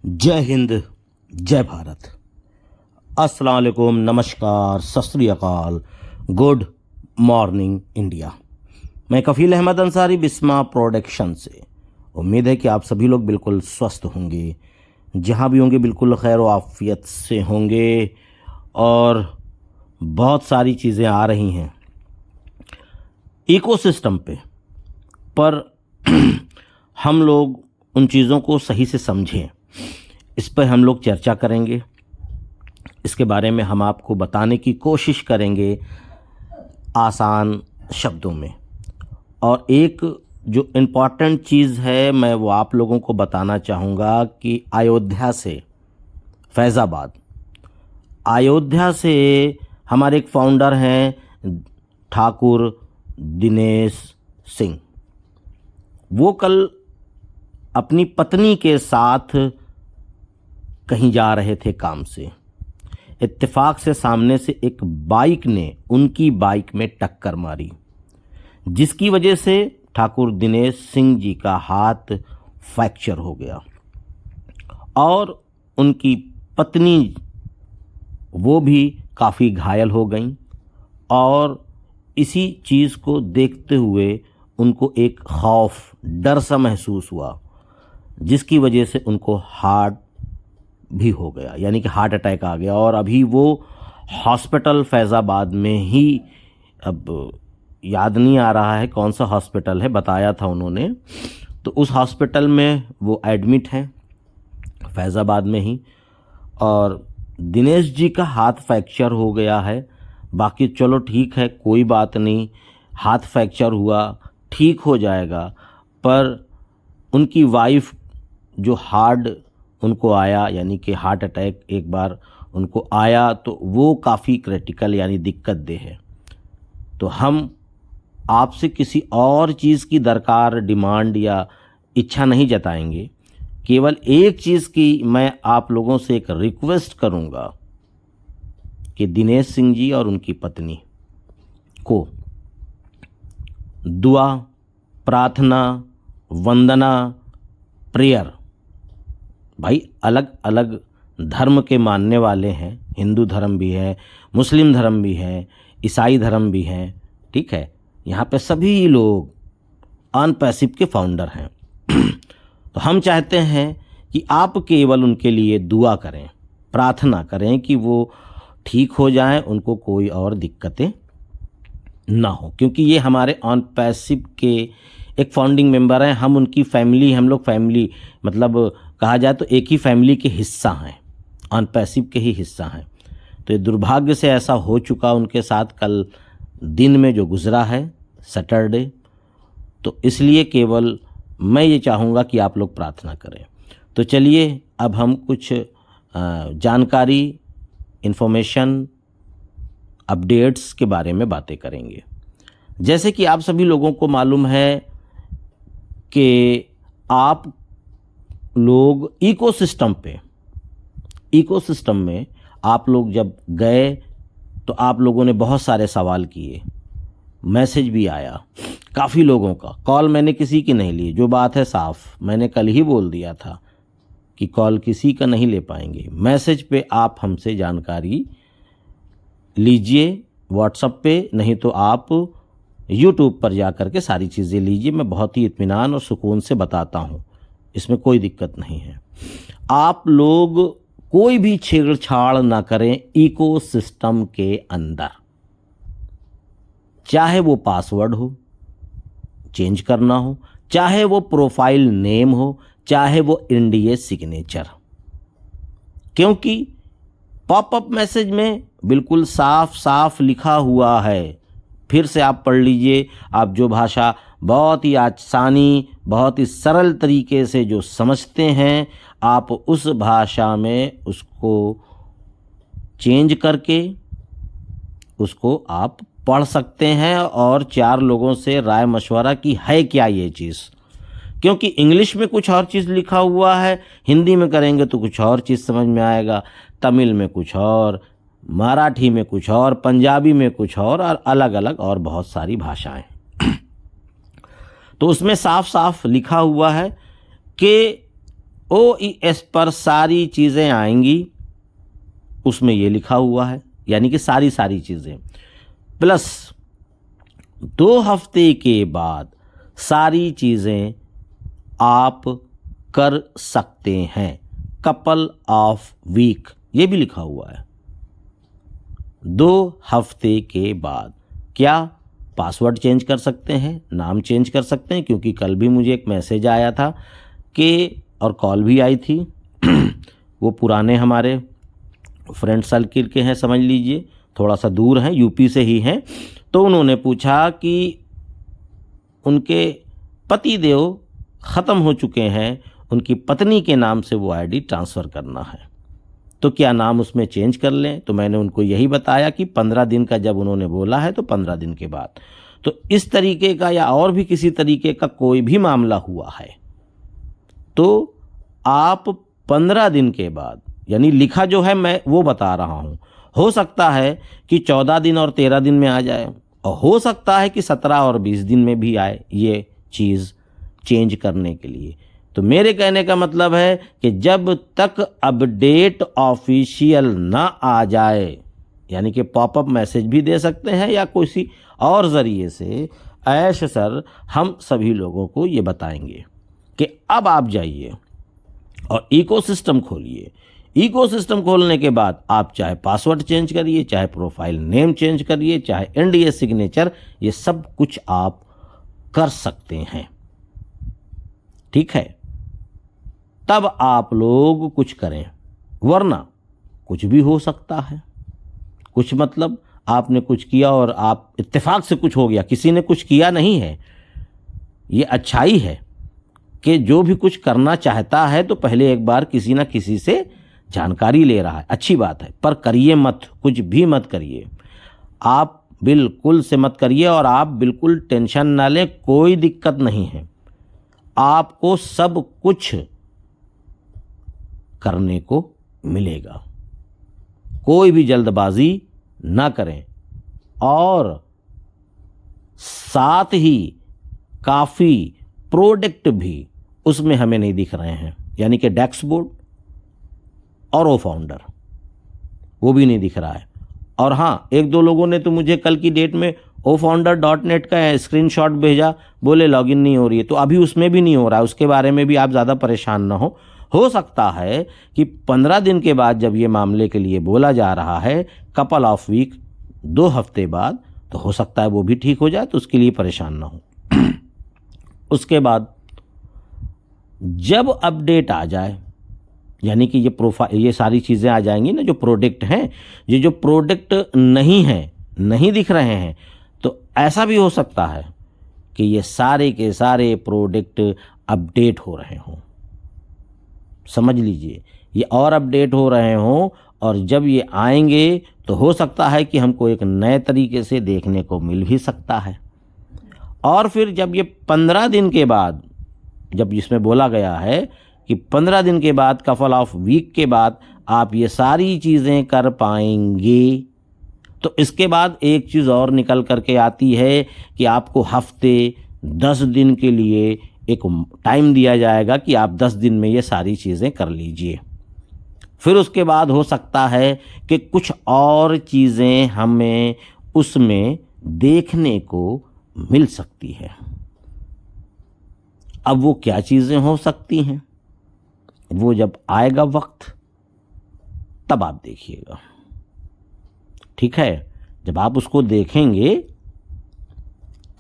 जय हिंद, जय भारत। अस्सलाम वालेकुम, नमस्कार, सत श्री अकाल, गुड मॉर्निंग इंडिया। मैं कफ़ील अहमद अंसारी, बिस्मा प्रोडक्शन से। उम्मीद है कि आप सभी लोग बिल्कुल स्वस्थ होंगे, जहाँ भी होंगे बिल्कुल खैर व आफियत से होंगे। और बहुत सारी चीज़ें आ रही हैं इकोसिस्टम पे, पर हम लोग उन चीज़ों को सही से समझें, इस पर हम लोग चर्चा करेंगे। इसके बारे में हम आपको बताने की कोशिश करेंगे आसान शब्दों में। और एक जो इम्पॉर्टेंट चीज़ है, मैं वो आप लोगों को बताना चाहूँगा कि अयोध्या से फैज़ाबाद, अयोध्या से हमारे एक फाउंडर हैं ठाकुर दिनेश सिंह। वो कल अपनी पत्नी के साथ कहीं जा रहे थे काम से। इत्तेफाक से सामने से एक बाइक ने उनकी बाइक में टक्कर मारी, जिसकी वजह से ठाकुर दिनेश सिंह जी का हाथ फ्रैक्चर हो गया और उनकी पत्नी वो भी काफ़ी घायल हो गईं। और इसी चीज़ को देखते हुए उनको एक खौफ, डर सा महसूस हुआ, जिसकी वजह से उनको हार्ट भी हो गया, यानी कि हार्ट अटैक आ गया। और अभी वो हॉस्पिटल फैज़ाबाद में ही, अब याद नहीं आ रहा है कौन सा हॉस्पिटल है, बताया था उन्होंने, तो उस हॉस्पिटल में वो एडमिट हैं फैज़ाबाद में ही। और दिनेश जी का हाथ फ्रैक्चर हो गया है। बाकी चलो ठीक है, कोई बात नहीं, हाथ फ्रैक्चर हुआ, ठीक हो जाएगा। पर उनकी वाइफ जो हार्ट उनको आया, यानी कि हार्ट अटैक एक बार उनको आया, तो वो काफ़ी क्रिटिकल यानी दिक्कत दे है। तो हम आपसे किसी और चीज़ की दरकार, डिमांड या इच्छा नहीं जताएंगे। केवल एक चीज़ की मैं आप लोगों से एक रिक्वेस्ट करूंगा कि दिनेश सिंह जी और उनकी पत्नी को दुआ, प्रार्थना, वंदना, प्रेयर, भाई अलग अलग धर्म के मानने वाले हैं, हिंदू धर्म भी है, मुस्लिम धर्म भी है, ईसाई धर्म भी हैं, ठीक है। यहाँ पे सभी लोग अनपैसिव के फाउंडर हैं। तो हम चाहते हैं कि आप केवल उनके लिए दुआ करें, प्रार्थना करें कि वो ठीक हो जाएं, उनको कोई और दिक्कतें ना हो, क्योंकि ये हमारे अनपैसिव के एक फाउंडिंग मेंबर हैं। हम उनकी फैमिली, हम लोग फैमिली, मतलब कहा जाए तो एक ही फैमिली के हिस्सा हैं, अनपैसिव के ही हिस्सा हैं। तो ये दुर्भाग्य से ऐसा हो चुका उनके साथ कल दिन में जो गुजरा है सैटरडे। तो इसलिए केवल मैं ये चाहूँगा कि आप लोग प्रार्थना करें। तो चलिए अब हम कुछ जानकारी, इन्फॉर्मेशन, अपडेट्स के बारे में बातें करेंगे। जैसे कि आप सभी लोगों को मालूम है कि आप लोग इकोसिस्टम में आप लोग जब गए तो आप लोगों ने बहुत सारे सवाल किए, मैसेज भी आया काफ़ी लोगों का। कॉल मैंने किसी की नहीं ली, जो बात है साफ, मैंने कल ही बोल दिया था कि कॉल किसी का नहीं ले पाएंगे। मैसेज पे आप हमसे जानकारी लीजिए, व्हाट्सएप पे, नहीं तो आप यूट्यूब पर जा कर के सारी चीज़ें लीजिए। मैं बहुत ही इत्मीनान और सुकून से बताता हूँ, इसमें कोई दिक्कत नहीं है। आप लोग कोई भी छेड़छाड़ ना करें इकोसिस्टम के अंदर, चाहे वो पासवर्ड हो, चेंज करना हो, चाहे वो प्रोफाइल नेम हो, चाहे वो इंडिया सिग्नेचर, क्योंकि पॉपअप मैसेज में बिल्कुल साफ साफ लिखा हुआ है। फिर से आप पढ़ लीजिए, आप जो भाषा बहुत ही आसानी, बहुत ही सरल तरीके से जो समझते हैं, आप उस भाषा में उसको चेंज करके उसको आप पढ़ सकते हैं और चार लोगों से राय मशवरा की है क्या ये चीज़। क्योंकि इंग्लिश में कुछ और चीज़ लिखा हुआ है, हिंदी में करेंगे तो कुछ और चीज़ समझ में आएगा, तमिल में कुछ और, मराठी में कुछ और, पंजाबी में कुछ और अलग अलग और बहुत सारी भाषाएं। तो उसमें साफ साफ लिखा हुआ है कि OES पर सारी चीज़ें आएंगी, उसमें ये लिखा हुआ है, यानी कि सारी चीज़ें, प्लस 2 हफ्ते के बाद सारी चीज़ें आप कर सकते हैं, कपल ऑफ वीक ये भी लिखा हुआ है। 2 हफ्ते के बाद क्या पासवर्ड चेंज कर सकते हैं, नाम चेंज कर सकते हैं, क्योंकि कल भी मुझे एक मैसेज आया था कि, और कॉल भी आई थी वो पुराने हमारे फ्रेंड सर्किल के हैं, समझ लीजिए थोड़ा सा दूर हैं, यूपी से ही हैं। तो उन्होंने पूछा कि उनके पति देव ख़त्म हो चुके हैं, उनकी पत्नी के नाम से वो आईडी ट्रांसफ़र करना है, तो क्या नाम उसमें चेंज कर लें। तो मैंने उनको यही बताया कि 15 दिन का जब उन्होंने बोला है तो 15 दिन के बाद। तो इस तरीके का या और भी किसी तरीके का कोई भी मामला हुआ है तो आप 15 दिन के बाद, यानी लिखा जो है मैं वो बता रहा हूँ, हो सकता है कि 14 दिन और 13 दिन में आ जाए, और हो सकता है कि 17 और 20 दिन में भी आए ये चीज़ चेंज करने के लिए। तो मेरे कहने का मतलब है कि जब तक अपडेट ऑफिशियल ना आ जाए, यानी कि पॉपअप मैसेज भी दे सकते हैं या किसी और ज़रिए से, ऐश सर हम सभी लोगों को ये बताएंगे कि अब आप जाइए और इकोसिस्टम खोलिए। इकोसिस्टम खोलने के बाद आप चाहे पासवर्ड चेंज करिए, चाहे प्रोफाइल नेम चेंज करिए, चाहे NDA सिग्नेचर, ये सब कुछ आप कर सकते हैं, ठीक है। तब आप लोग कुछ करें, वरना कुछ भी हो सकता है। कुछ मतलब आपने कुछ किया और आप इत्तेफाक से कुछ हो गया, किसी ने कुछ किया नहीं है। ये अच्छाई है कि जो भी कुछ करना चाहता है तो पहले एक बार किसी ना किसी से जानकारी ले रहा है, अच्छी बात है, पर करिए मत, कुछ भी मत करिए, आप बिल्कुल से मत करिए। और आप बिल्कुल टेंशन ना लें, कोई दिक्कत नहीं है, आपको सब कुछ करने को मिलेगा। कोई भी जल्दबाजी ना करें, और साथ ही काफ़ी प्रोडक्ट भी उसमें हमें नहीं दिख रहे हैं, यानी कि डैशबोर्ड और ओ फाउंडर वो भी नहीं दिख रहा है। और हाँ, 1-2 लोगों ने तो मुझे कल की डेट में ofounder.net का स्क्रीनशॉट भेजा, बोले लॉगिन नहीं हो रही है, तो अभी उसमें भी नहीं हो रहा है। उसके बारे में भी आप ज़्यादा परेशान ना हो सकता है कि 15 दिन के बाद जब ये मामले के लिए बोला जा रहा है, कपल ऑफ वीक 2 हफ्ते बाद, तो हो सकता है वो भी ठीक हो जाए, तो उसके लिए परेशान ना हो। उसके बाद जब अपडेट आ जाए, यानी कि ये प्रोफाइल, ये सारी चीज़ें आ जाएंगी ना, जो प्रोडक्ट हैं, ये जो प्रोडक्ट नहीं हैं, नहीं दिख रहे हैं, तो ऐसा भी हो सकता है कि ये सारे के सारे प्रोडक्ट अपडेट हो रहे हों। समझ लीजिए, ये और अपडेट हो रहे हों, और जब ये आएंगे तो हो सकता है कि हमको एक नए तरीके से देखने को मिल भी सकता है। और फिर जब ये 15 दिन के बाद, जब इसमें बोला गया है कि 15 दिन के बाद, कपल ऑफ वीक के बाद आप ये सारी चीज़ें कर पाएंगे, तो इसके बाद एक चीज़ और निकल करके आती है कि आपको हफ्ते 10 दिन के लिए एक टाइम दिया जाएगा कि आप 10 दिन में ये सारी चीज़ें कर लीजिए। फिर उसके बाद हो सकता है कि कुछ और चीज़ें हमें उसमें देखने को मिल सकती है। अब वो क्या चीज़ें हो सकती हैं, वो जब आएगा वक्त तब आप देखिएगा, ठीक है। जब आप उसको देखेंगे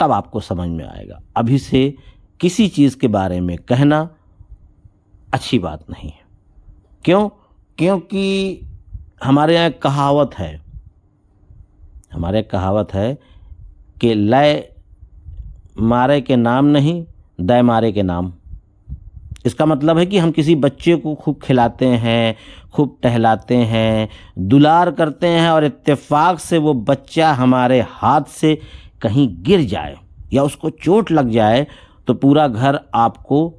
तब आपको समझ में आएगा। अभी से किसी चीज़ के बारे में कहना अच्छी बात नहीं है। क्यों? क्योंकि हमारे यहाँ कहावत है कि लय मारे के नाम नहीं, दय मारे के नाम। इसका मतलब है कि हम किसी बच्चे को खूब खिलाते हैं, खूब टहलाते हैं, दुलार करते हैं, और इत्तेफाक से वो बच्चा हमारे हाथ से कहीं गिर जाए या उसको चोट लग जाए, तो पूरा घर आपको,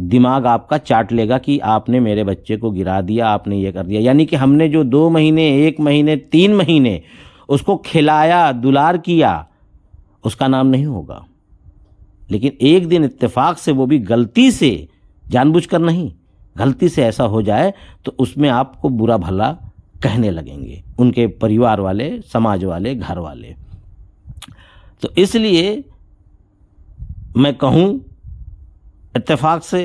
दिमाग आपका चाट लेगा कि आपने मेरे बच्चे को गिरा दिया, आपने ये कर दिया। यानी कि हमने जो 2 महीने, 1 महीने, 3 महीने उसको खिलाया, दुलार किया, उसका नाम नहीं होगा। लेकिन एक दिन इत्तेफाक से, वो भी गलती से, जानबूझकर नहीं, गलती से ऐसा हो जाए तो उसमें आपको बुरा भला कहने लगेंगे उनके परिवार वाले, समाज वाले, घर वाले। तो इसलिए मैं कहूँ इत्तेफाक से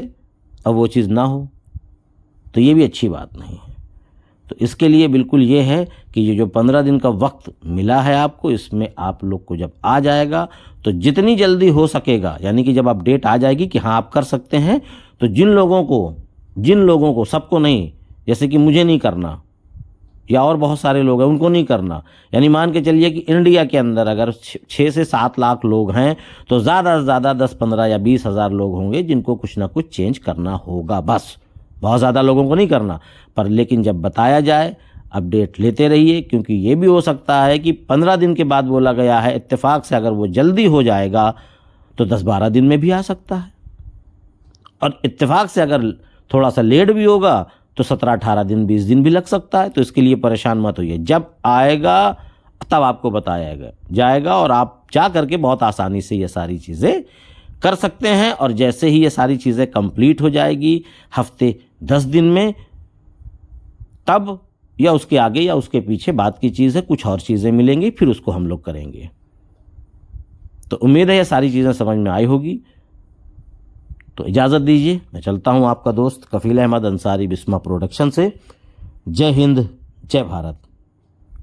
अब वो चीज़ ना हो तो ये भी अच्छी बात नहीं है। तो इसके लिए बिल्कुल ये है कि ये जो 15 दिन का वक्त मिला है आपको, इसमें आप लोग को जब आ जाएगा तो जितनी जल्दी हो सकेगा, यानी कि जब अपडेट आ जाएगी कि हाँ आप कर सकते हैं, तो जिन लोगों को सबको नहीं, जैसे कि मुझे नहीं करना या और बहुत सारे लोग हैं उनको नहीं करना, यानी मान के चलिए कि इंडिया के अंदर अगर 6 से 7 लाख लोग हैं तो ज़्यादा से ज़्यादा 10-15 या 20 हज़ार लोग होंगे जिनको कुछ ना कुछ चेंज करना होगा, बस। बहुत ज़्यादा लोगों को नहीं करना, पर लेकिन जब बताया जाए अपडेट लेते रहिए, क्योंकि ये भी हो सकता है कि 15 दिन के बाद बोला गया है, इत्तेफाक से अगर वो जल्दी हो जाएगा तो 10-12 दिन में भी आ सकता है, और इत्तेफाक से अगर थोड़ा सा लेट भी होगा तो 17-18 दिन 20 दिन भी लग सकता है। तो इसके लिए परेशान मत होइए, जब आएगा तब आपको बताया जाएगा और आप जा करके बहुत आसानी से ये सारी चीज़ें कर सकते हैं। और जैसे ही ये सारी चीज़ें कंप्लीट हो जाएगी हफ्ते 10 दिन में, तब या उसके आगे या उसके पीछे बात की चीज़ है, कुछ और चीज़ें मिलेंगी, फिर उसको हम लोग करेंगे। तो उम्मीद है ये सारी चीज़ें समझ में आई होगी। तो इजाज़त दीजिए, मैं चलता हूँ, आपका दोस्त कफील अहमद अंसारी बिस्मा प्रोडक्शन से। जय हिंद, जय भारत।